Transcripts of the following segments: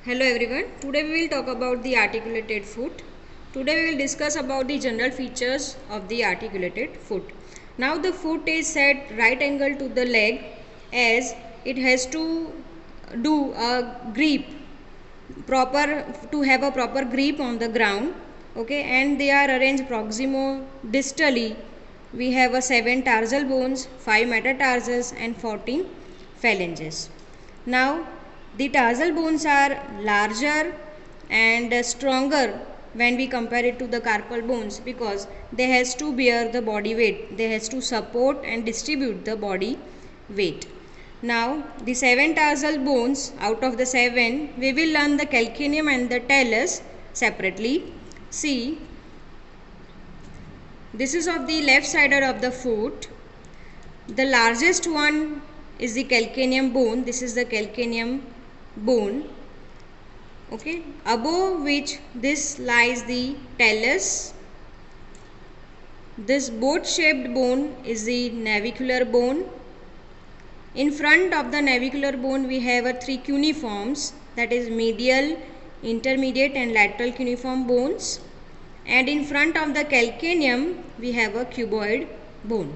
Hello everyone. Today we will talk about the articulated foot. Today we will discuss about the general features of the articulated foot. Now the foot is set right angle to the leg as it has to do a grip proper to have a proper grip on the ground. Okay, and they are arranged proximo distally. We have a 7 tarsal bones, 5 metatarsals and 14 phalanges. Now the tarsal bones are larger and stronger when we compare it to the carpal bones because they has to bear the body weight. They has to support and distribute the body weight. Now the 7 tarsal bones, out of the 7 we will learn the calcaneum and the talus separately. See, this is of the left side of the foot. The largest one is the calcaneum bone. This is the calcaneum bone. Okay, above which this lies the talus. This boat shaped bone is the navicular bone. In front of the navicular bone we have a 3 cuneiforms, that is medial, intermediate and lateral cuneiform bones, and in front of the calcaneum we have a cuboid bone.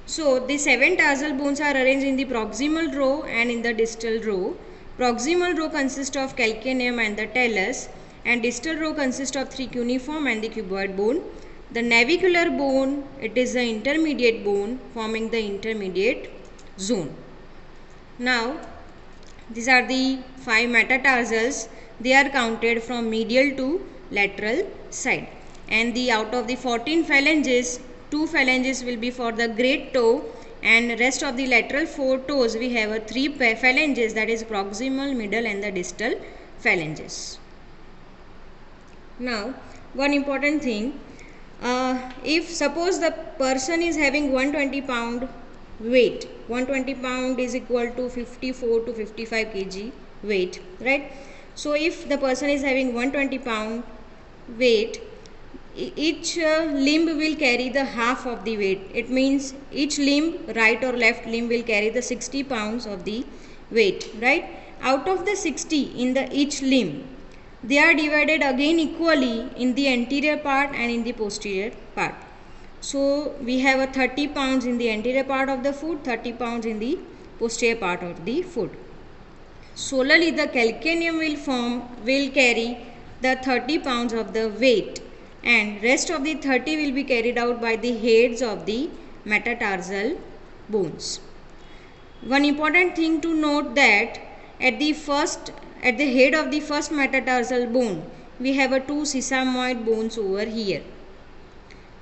So the 7 tarsal bones are arranged in the proximal row and in the distal row. Proximal row consists of calcaneum and the talus, and distal row consists of 3 cuneiform and the cuboid bone. The navicular bone, it is the intermediate bone forming the intermediate zone. Now these are the 5 metatarsals. They are counted from medial to lateral side, and the out of the 14 phalanges, 2 phalanges will be for the great toe, and rest of the lateral 4 toes we have a 3 phalanges, that is proximal, middle and the distal phalanges. Now one important thing, if suppose the person is having 120 pound weight, 120 pound is equal to 54 to 55 kg weight, right? So if the person is having 120 pound weight, each limb will carry the half of the weight. It means each limb, right or left limb, will carry the 60 pounds of the weight, right? Out of the 60 in the each limb, they are divided again equally in the anterior part and in the posterior part. So we have a 30 pounds in the anterior part of the foot, 30 pounds in the posterior part of the foot. Solely the calcaneum will carry the 30 pounds of the weight, and rest of the 30 will be carried out by the heads of the metatarsal bones. One important thing to note that at the head of the first metatarsal bone we have a 2 sesamoid bones over here.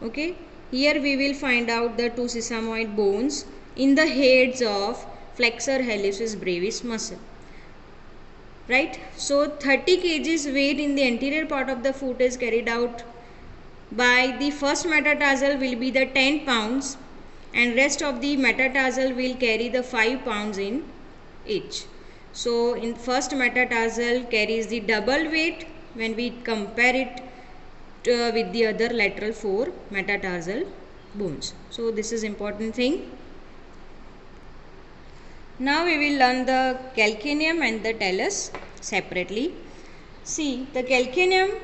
Okay, here we will find out the 2 sesamoid bones in the heads of flexor hallucis brevis muscle, right? So 30 kgs weight in the anterior part of the foot is carried out by the first metatarsal will be the 10 pounds, and rest of the metatarsal will carry the 5 pounds in each. So in first metatarsal carries the double weight when we compare it with the other lateral 4 metatarsal bones. So this is important thing. Now we will learn the calcaneum and the talus separately. See, the calcaneum,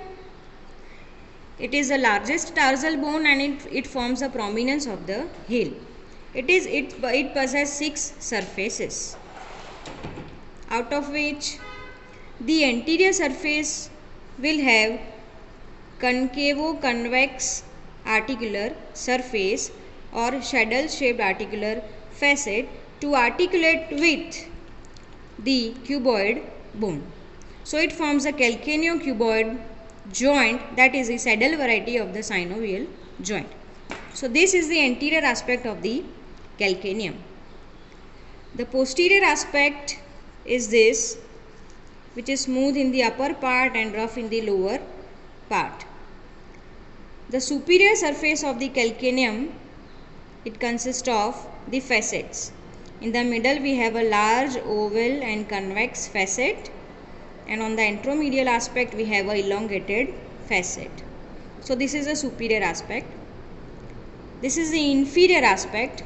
it is the largest tarsal bone and it forms a prominence of the heel. It possesses 6 surfaces, out of which the anterior surface will have concavo-convex articular surface or saddle shaped articular facet to articulate with the cuboid bone. So it forms a calcaneo-cuboid joint, that is a saddle variety of the synovial joint. So this is the anterior aspect of the calcaneum. The posterior aspect is this, which is smooth in the upper part and rough in the lower part. The superior surface of the calcaneum, it consists of the facets. In the middle we have a large oval and convex facet, and on the anteromedial aspect we have a elongated facet. So this is the superior aspect. This is the inferior aspect,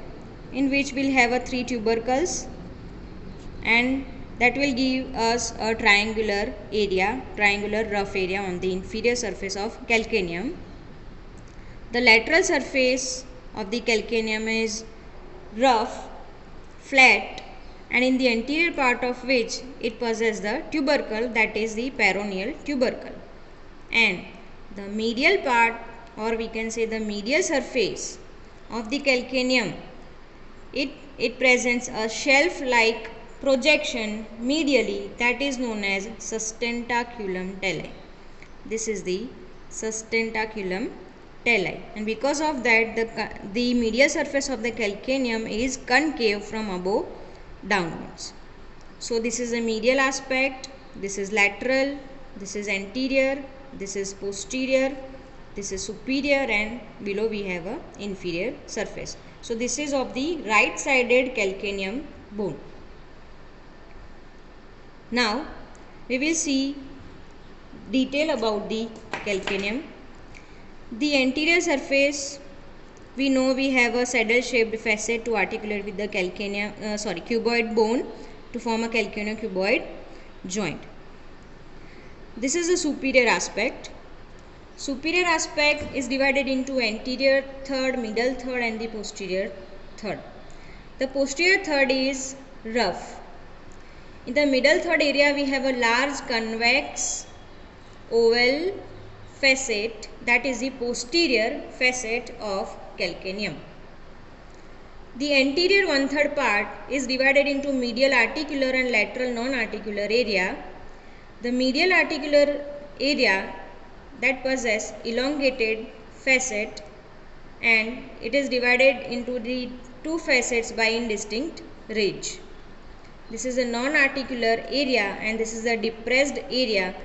in which we'll have a 3 tubercles and that will give us a triangular rough area on the inferior surface of calcaneum. The lateral surface of the calcaneum is rough, flat, and in the anterior part of which it possesses the tubercle, that is the peroneal tubercle. And the medial part, or we can say the medial surface of the calcaneum, it presents a shelf-like projection medially, that is known as sustentaculum talli. This is the sustentaculum talli, and because of that the medial surface of the calcaneum is concave from above downwards. So this is the medial aspect, this is lateral, this is anterior, this is posterior, this is superior, and below we have a inferior surface. So this is of the right sided calcaneum bone. Now we will see detail about the calcaneum. The anterior surface, we know we have a saddle shaped facet to articulate with the cuboid bone to form a calcaneocuboid joint. This is the superior aspect. Superior aspect is divided into anterior third, middle third, and the posterior third. The posterior third is rough. In the middle third area we have a large convex oval facet, that is the posterior facet of calcaneum. The anterior 1/3 part is divided into medial articular and lateral non-articular area. The medial articular area that possess elongated facet, and it is divided into the two facets by indistinct ridge. This is a non-articular area, and this is the depressed area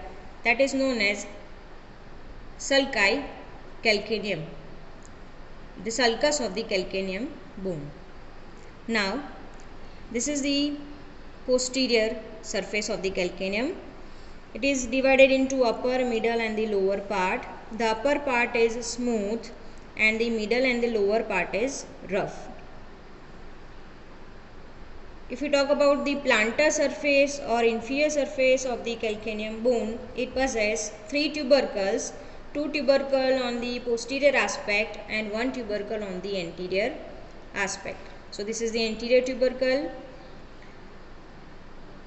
that is known as sulci calcaneum, the sulcus of the calcaneum bone. Now this is the posterior surface of the calcaneum. It is divided into upper, middle, and the lower part. The upper part is smooth and the middle and the lower part is rough. If we talk about the plantar surface or inferior surface of the calcaneum bone, it possesses 3 tubercles, 2 tubercle on the posterior aspect and 1 tubercle on the anterior aspect. So this is the anterior tubercle.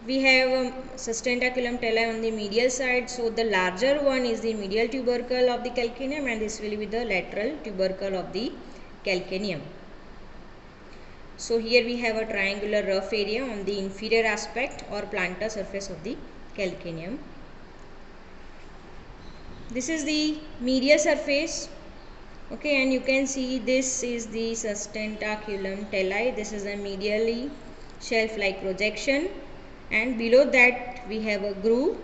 We have sustentaculum talli on the medial side, so the larger one is the medial tubercle of the calcaneum, and this will be the lateral tubercle of the calcaneum. So here we have a triangular rough area on the inferior aspect or plantar surface of the calcaneum. This is the medial surface, okay, and you can see this is the sustentaculum talli. This is a medially shelf-like projection, and below that we have a groove,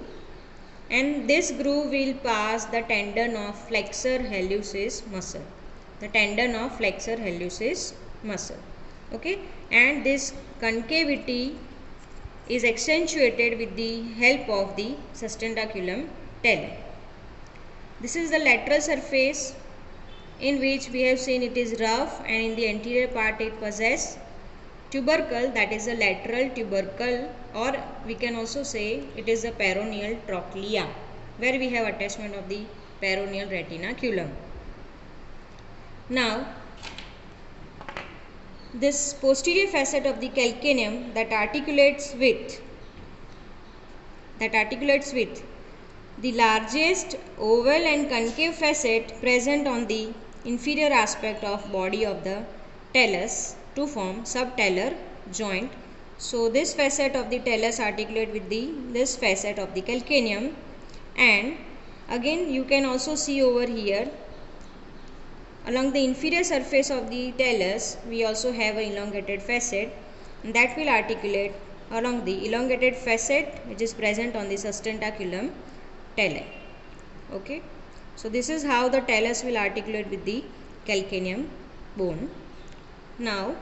and this groove will pass the tendon of flexor hallucis muscle, okay, and this concavity is accentuated with the help of the sustentaculum talli. This is the lateral surface, in which we have seen it is rough, and in the anterior part it possesses tubercle, that is a lateral tubercle, or we can also say it is a peroneal trochlea, where we have attachment of the peroneal retinaculum. Now this posterior facet of the calcaneum that articulates with the largest oval and concave facet present on the inferior aspect of body of the talus to form subtalar joint. So this facet of the talus articulate with this facet of the calcaneum, and again you can also see over here along the inferior surface of the talus we also have an elongated facet, and that will articulate along the elongated facet which is present on the sustentaculum talli. Okay, so this is how the talus will articulate with the calcaneum bone. Now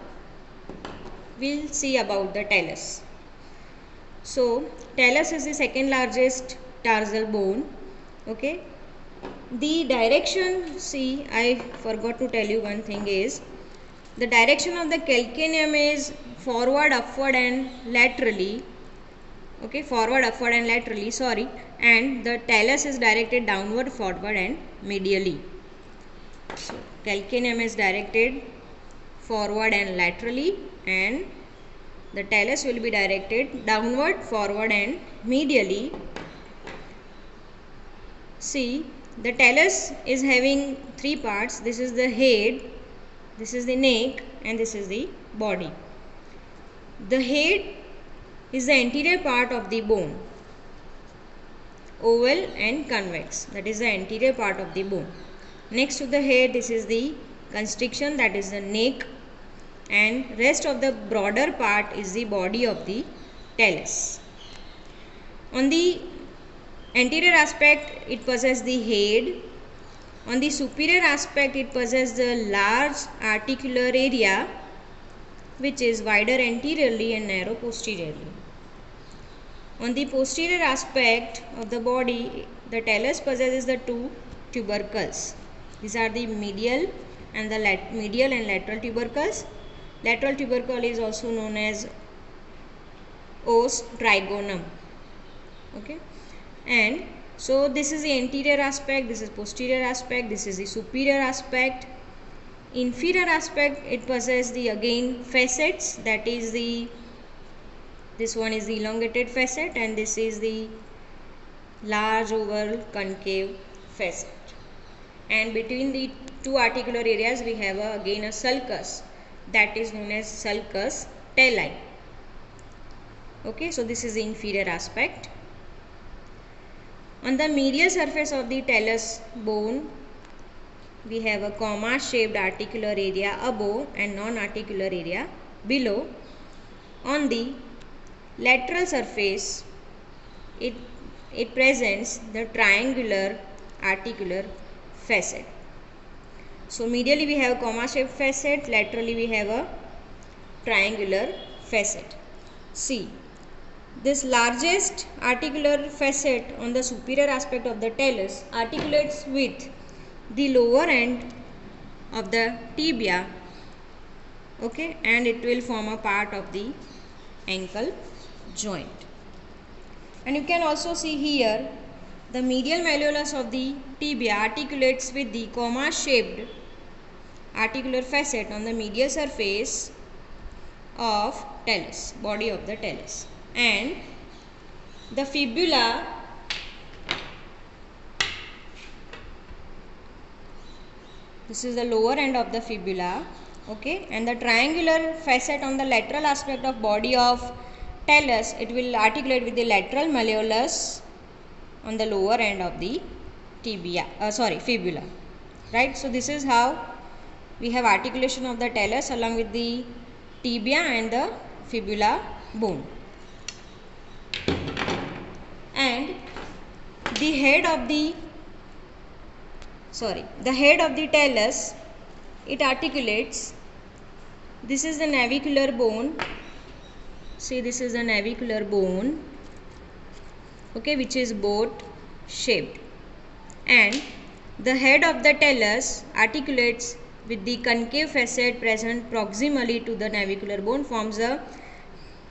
we'll see about the talus. So talus is the second largest tarsal bone. Okay, the direction, see, I forgot to tell you one thing, is the direction of the calcaneum is forward, upward, and laterally. okay, forward, upward and laterally, sorry, and the talus is directed downward, forward and medially. So calcaneum is directed forward and laterally, and the talus will be directed downward, forward and medially. See, the talus is having three parts. This is the head, this is the neck and this is the body. The head is the anterior part of the bone, oval and convex, that is the anterior part of the bone. Next to the head, this is the constriction, that is the neck, and rest of the broader part is the body of the talus. On the anterior aspect, it possesses the head. On the superior aspect, it possesses the large articular area which is wider anteriorly and narrow posteriorly. On the posterior aspect of the body, the talus possesses the two tubercles. These are the medial and lateral tubercles. Lateral tubercle is also known as os trigonum. Okay, and so this is the anterior aspect, this is posterior aspect, this is the superior aspect. Inferior aspect, it possesses the again facets, that is this one is the elongated facet and this is the large oval concave facet, and between the two articular areas we have again a sulcus, that is known as sulcus tali. Okay, so this is the inferior aspect. On the medial surface of the talus bone, we have a comma shaped articular area above and non-articular area below. On the lateral surface, it presents the triangular articular facet. So medially we have a comma shaped facet, laterally we have a triangular facet. See, this largest articular facet on the superior aspect of the talus articulates with the lower end of the tibia, okay, and it will form a part of the ankle joint. And you can also see here the medial malleolus of the tibia articulates with the comma shaped articular facet on the medial surface of talus, body of the talus, and the fibula this is the lower end of the fibula, okay, and the triangular facet on the lateral aspect of body of talus, it will articulate with the lateral malleolus on the lower end of the fibula, right. So this is how we have articulation of the talus along with the tibia and the fibula bone. And the head of the talus, it articulates, this is the navicular bone, see this is the navicular bone, okay, which is boat shaped, and the head of the talus articulates with the concave facet present proximally to the navicular bone, forms a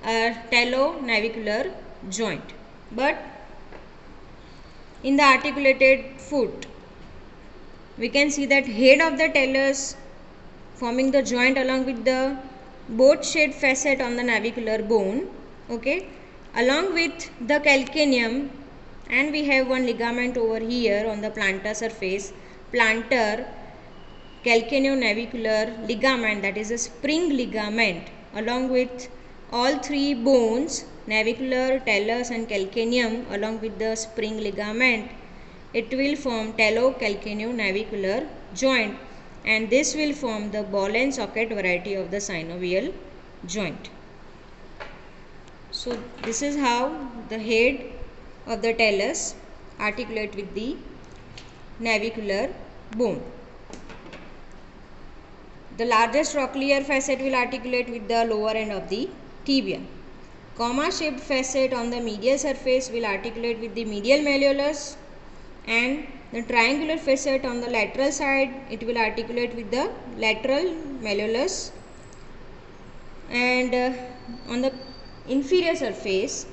talonavicular joint. But in the articulated foot, we can see that head of the talus forming the joint along with the boat shaped facet on the navicular bone, okay, along with the calcaneum, and we have one ligament over here on the plantar surface, plantar calcaneonavicular ligament, that is a spring ligament, along with all three bones, navicular, talus and calcaneum, along with the spring ligament, it will form talocalcaneonavicular joint, and this will form the ball and socket variety of the synovial joint. So this is how the head of the talus articulate with the navicular bone. The largest trochlear facet will articulate with the lower end of the tibia. Comma shaped facet on the medial surface will articulate with the medial malleolus, and the triangular facet on the lateral side, it will articulate with the lateral malleolus, and on the inferior surface,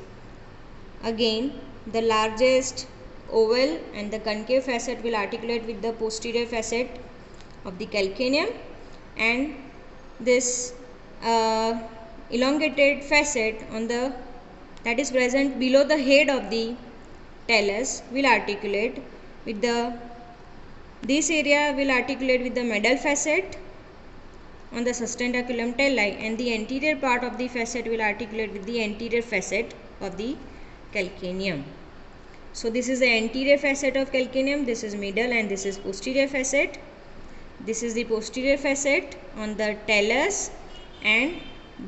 again the largest oval and the concave facet will articulate with the posterior facet of the calcaneum, and this elongated facet on the that is present below the head of the talus will articulate with the this area will articulate with the medial facet on the sustentaculum talli, and the anterior part of the facet will articulate with the anterior facet of the calcaneum. So this is the anterior facet of calcaneum, this is middle, and this is posterior facet. This is the posterior facet on the talus, and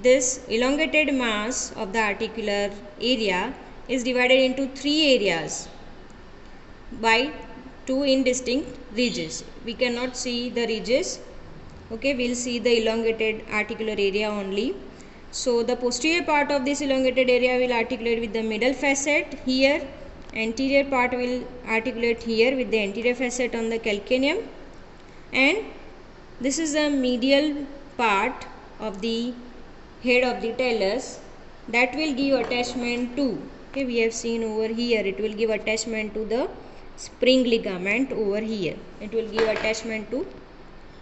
this elongated mass of the articular area is divided into three areas by two indistinct ridges. We cannot see the ridges. Okay, we'll see the elongated articular area only. So the posterior part of this elongated area will articulate with the middle facet here, anterior part will articulate here with the anterior facet on the calcaneum, and this is the medial part of the head of the talus that will give attachment to, okay, we have seen over here, it will give attachment to the spring ligament over here. It will give attachment to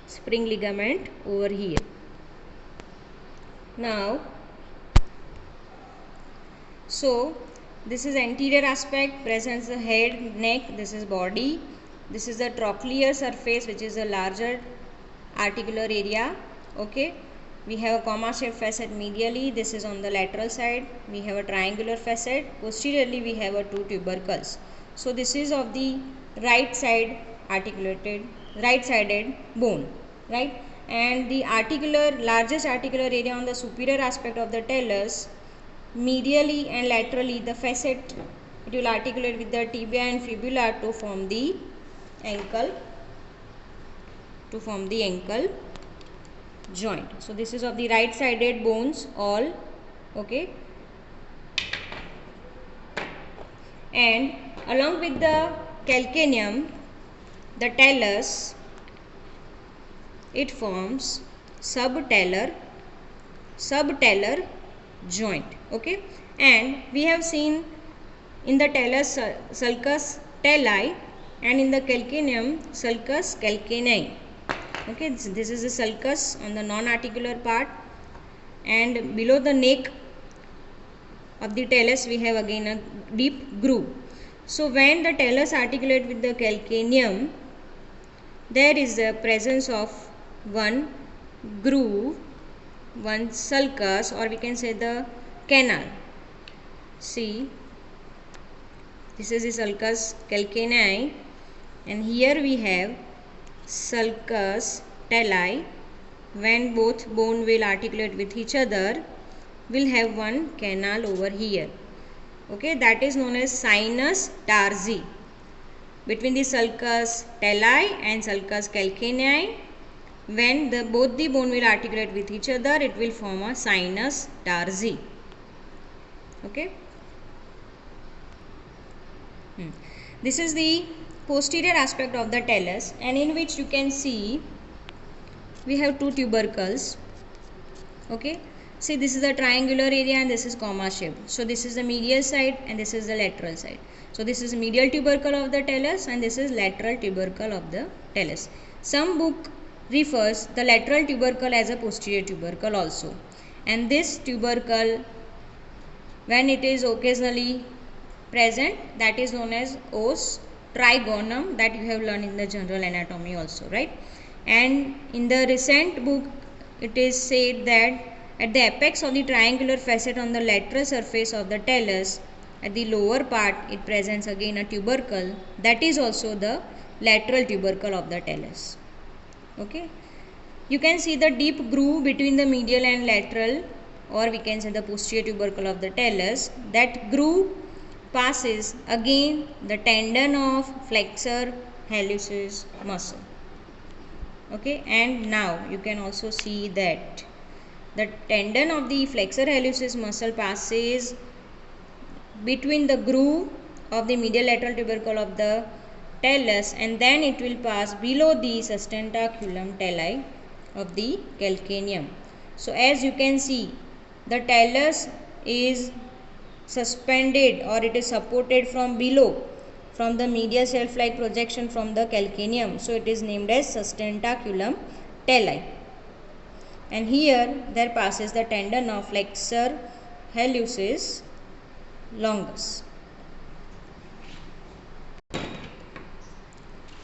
spring ligament over here. Now, so this is anterior aspect, presents the head, neck, this is body, this is the trochlear surface which is a larger articular area. Okay, we have a comma shaped facet medially, this is on the lateral side, we have a triangular facet, posteriorly we have a two tubercles. So this is of the right side articulated, right sided bone, right, and the largest articular area on the superior aspect of the talus, medially and laterally the facet, it will articulate with the tibia and fibula to form the ankle joint. So this is of the right sided bones all. Okay, and along with the calcaneum, the talus, it forms subtalar joint. Okay, and we have seen in the talus sulcus talli, and in the calcaneum sulcus calcanei. Okay, this is the sulcus on the non-articular part, and below the neck of the talus we have again a deep groove. So when the talus articulate with the calcaneum, there is the presence of one groove, one sulcus, or we can say the canal. See, this is the sulcus calcanei, and here we have sulcus talli. When both bone will articulate with each other, will have one canal over here. Okay, that is known as sinus tarsi. Between the sulcus talli and sulcus calcanei, when both the bone will articulate with each other, it will form a sinus tarsi. Okay. This is the posterior aspect of the talus, and in which you can see we have two tubercles. Okay, see, this is the triangular area and this is comma shaped. So this is the medial side and this is the lateral side. So this is medial tubercle of the talus and this is lateral tubercle of the talus. Some book refers the lateral tubercle as a posterior tubercle also, and this tubercle, when it is occasionally present, that is known as os trigonum, that you have learned in the general anatomy also, right? And in the recent book it is said that at the apex of the triangular facet on the lateral surface of the talus, at the lower part it presents again a tubercle, that is also the lateral tubercle of the talus. Okay, you can see the deep groove between the medial and lateral, or we can say the posterior tubercle of the talus. That groove passes again the tendon of flexor hallucis muscle. Okay, and now you can also see that the tendon of the flexor hallucis muscle passes between the groove of the medial lateral tubercle of the talus, and then it will pass below the sustentaculum talli of the calcaneum. So as you can see, the talus is suspended or it is supported from below from the medial shelf-like projection from the calcaneum. So it is named as sustentaculum talli. And here there passes the tendon of flexor hallucis longus.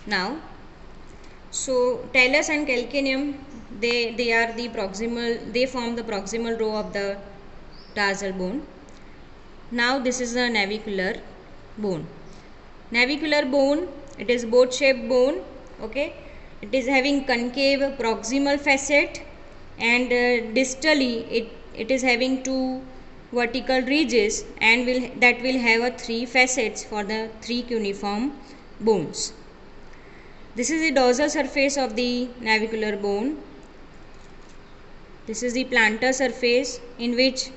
Now, so talus and calcaneum, they are the proximal, they form the proximal row of the tarsal bone. Now this is a navicular bone. Navicular bone, it is boat shaped bone. Okay, it is having concave proximal facet, and distally it is having two vertical ridges, and that will have a three facets for the three cuneiform bones. This is the dorsal surface of the navicular bone. This is the plantar surface, in which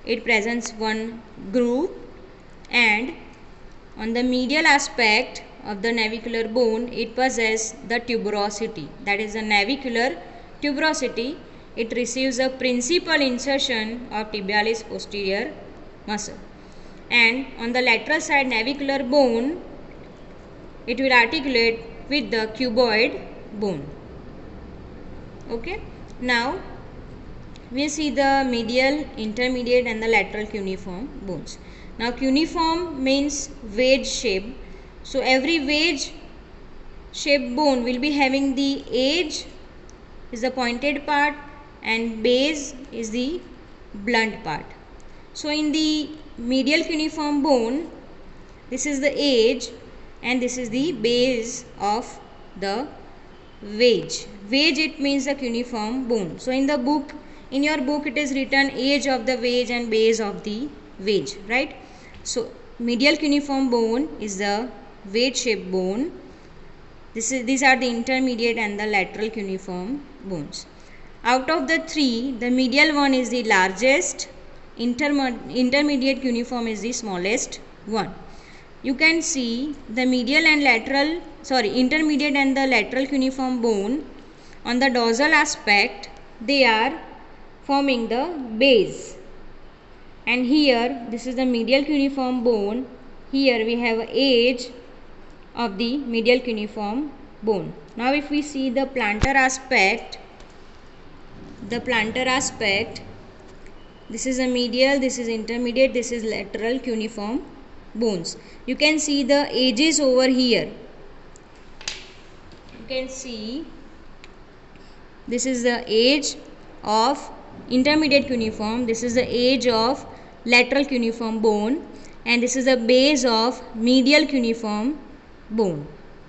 it presents one groove, and on the medial aspect of the navicular bone it possesses the tuberosity, that is the navicular tuberosity. It receives a principal insertion of tibialis posterior muscle, and on the lateral side navicular bone it will articulate with the cuboid bone. Okay, now we see the medial, intermediate and the lateral cuneiform bones. Now cuneiform means wedge shape. So every wedge shaped bone will be having the edge is the pointed part and base is the blunt part. So in the medial cuneiform bone, this is the edge and this is the base of the wedge. Wedge, it means the cuneiform bone. So in the book, in your book it is written edge of the wedge and base of the wedge, right? So medial cuneiform bone is the wedge shaped bone. These are the intermediate and the lateral cuneiform bones. Out of the three, the medial one is the largest, intermediate cuneiform is the smallest one. You can see the medial and lateral, intermediate and the lateral cuneiform bone on the dorsal aspect, they are forming the base. And here, this is the medial cuneiform bone. Here we have edge of the medial cuneiform bone. Now if we see the plantar aspect, this is a medial, this is intermediate, this is lateral cuneiform bones. You can see the edges over here. You can see this is the edge of intermediate cuneiform, this is the edge of lateral cuneiform bone, and this is the base of medial cuneiform bone.